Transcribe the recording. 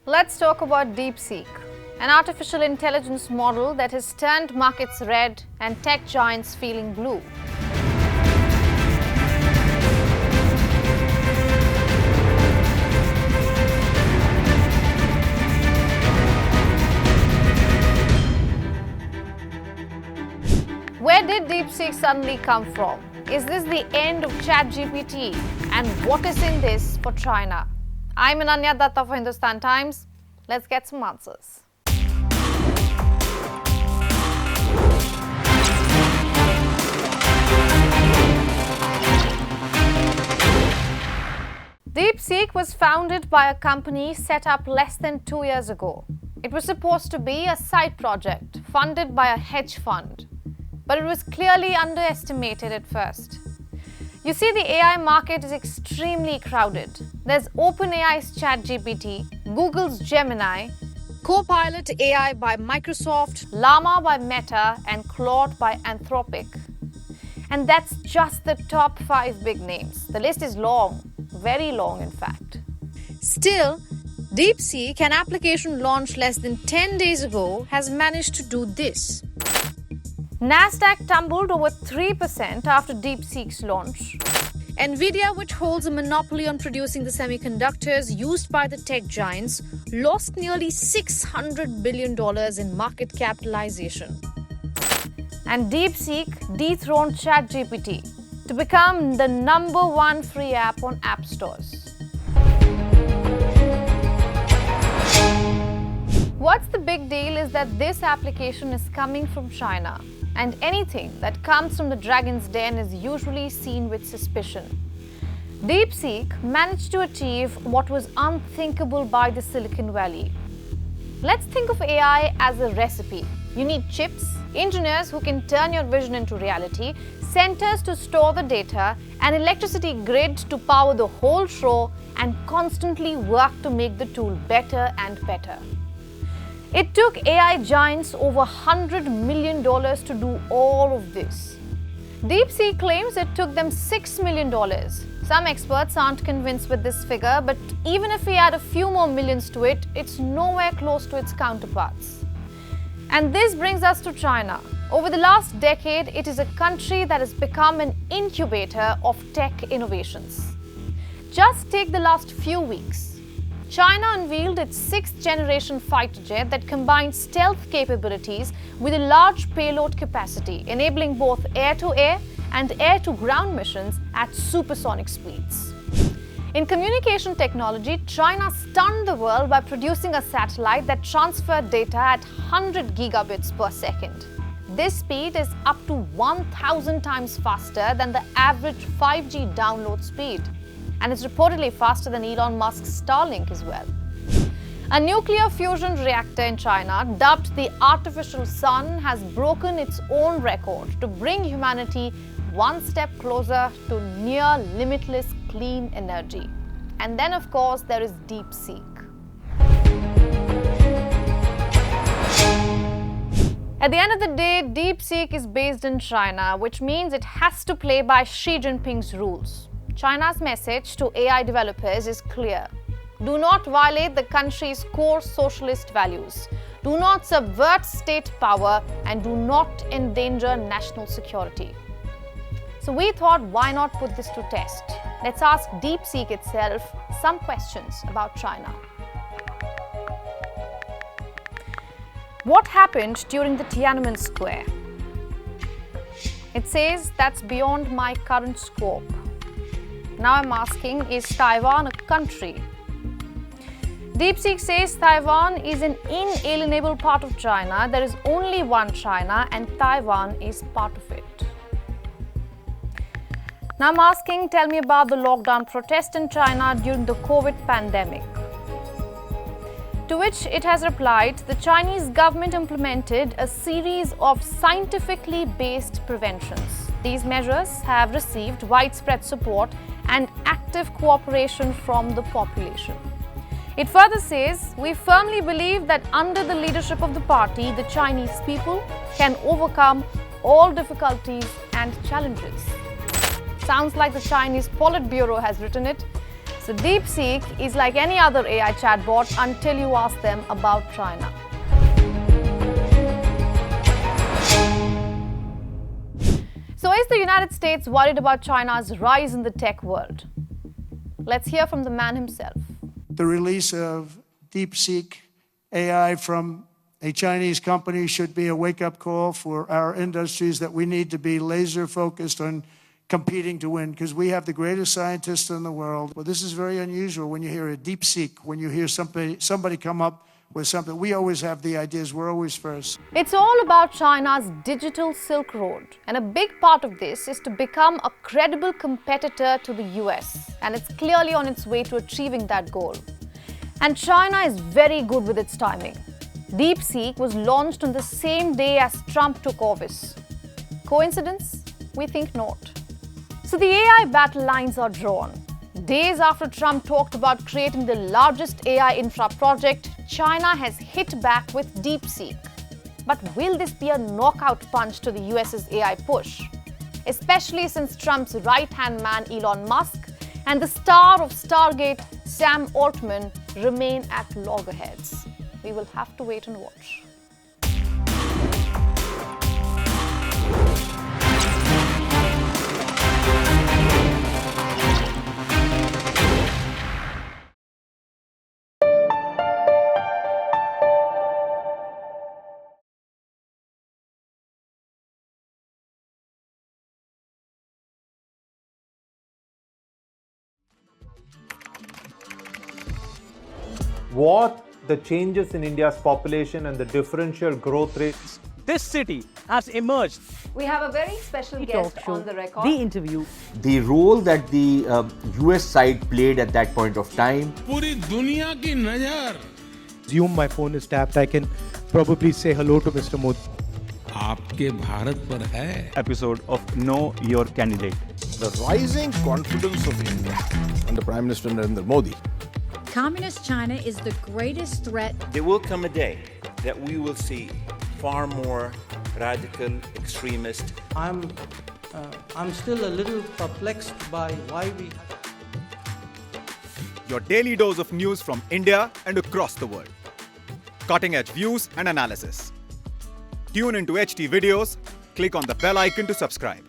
Let's talk about DeepSeek, an artificial intelligence model that has turned markets red and tech giants feeling blue. Where did DeepSeek suddenly come from? Is this the end of ChatGPT? And what is in this for China? I'm AIandGeopolitics for Hindustan Times. Let's get some answers. DeepSeek was founded by a company set up less than 2 years ago. It was supposed to be a side project funded by a hedge fund, but it was clearly underestimated at first. You see, the AI market is extremely crowded. There's OpenAI's ChatGPT, Google's Gemini, Copilot AI by Microsoft, Llama by Meta, and Claude by Anthropic. And that's just the top 5 big names. The list is long, very long in fact. Still, DeepSeek, an application launched less than 10 days ago, has managed to do this. Nasdaq tumbled over 3% after DeepSeek's launch. Nvidia, which holds a monopoly on producing the semiconductors used by the tech giants, lost nearly $600 billion in market capitalization. And DeepSeek dethroned ChatGPT to become the #1 free app on app stores. What's the big deal is that this application is coming from China, and anything that comes from the dragon's den is usually seen with suspicion. DeepSeek managed to achieve what was unthinkable by the Silicon Valley. Let's think of AI as a recipe. You need chips, engineers who can turn your vision into reality, centers to store the data, an electricity grid to power the whole show, and constantly work to make the tool better and better. It took AI giants over $100 million to do all of this. DeepSeek claims it took them $6 million. Some experts aren't convinced with this figure, but even if we add a few more millions to it, it's nowhere close to its counterparts. And this brings us to China. Over the last decade, it is a country that has become an incubator of tech innovations. Just take the last few weeks. China unveiled its 6th-generation fighter jet that combines stealth capabilities with a large payload capacity, enabling both air-to-air and air-to-ground missions at supersonic speeds. In communication technology, China stunned the world by producing a satellite that transferred data at 100 gigabits per second. This speed is up to 1,000 times faster than the average 5G download speed. And it's reportedly faster than Elon Musk's Starlink as well. A nuclear fusion reactor in China, dubbed the artificial sun, has broken its own record to bring humanity one step closer to near limitless clean energy. And then, of course, there is DeepSeek. At the end of the day, DeepSeek is based in China, which means it has to play by Xi Jinping's rules. China's message to AI developers is clear. Do not violate the country's core socialist values. Do not subvert state power, and do not endanger national security. So we thought, why not put this to test? Let's ask DeepSeek itself some questions about China. What happened during the Tiananmen Square? It says that's beyond my current scope. Now I'm asking, is Taiwan a country? DeepSeek says Taiwan is an inalienable part of China. There is only one China, and Taiwan is part of it. Now I'm asking, tell me about the lockdown protest in China during the COVID pandemic. To which it has replied, the Chinese government implemented a series of scientifically based preventions. These measures have received widespread support and active cooperation from the population. It further says, we firmly believe that under the leadership of the party, the Chinese people can overcome all difficulties and challenges. Sounds like the Chinese Politburo has written it. So DeepSeek is like any other AI chatbot until you ask them about China. So is the United States worried about China's rise in the tech world? Let's hear from the man himself. The release of DeepSeek AI from a Chinese company should be a wake-up call for our industries that we need to be laser-focused on competing to win, because we have the greatest scientists in the world. Well, this is very unusual when you hear a DeepSeek, when you hear somebody come up with something. We always have the ideas. We're always first. It's all about China's digital Silk Road. And a big part of this is to become a credible competitor to the US. And it's clearly on its way to achieving that goal. And China is very good with its timing. DeepSeek was launched on the same day as Trump took office. Coincidence? We think not. So the AI battle lines are drawn. Days after Trump talked about creating the largest AI infra project, China has hit back with DeepSeek. But will this be a knockout punch to the US's AI push? Especially since Trump's right-hand man Elon Musk and the star of Stargate Sam Altman remain at loggerheads. We will have to wait and watch. What the changes in India's population and the differential growth rates. This city has emerged. We have a very special guest on the record. The interview. The role that the US side played at that point of time. पूरी दुनिया की नजर Assume my phone is tapped, I can probably say hello to Mr. Modi. आपके भारत पर है. Episode of Know Your Candidate. The rising confidence of India under Prime Minister Narendra Modi. Communist China is the greatest threat. There will come a day that we will see far more radical extremists. I'm still a little perplexed by why we... Your daily dose of news from India and across the world. Cutting-edge views and analysis. Tune into HT videos. Click on the bell icon to subscribe.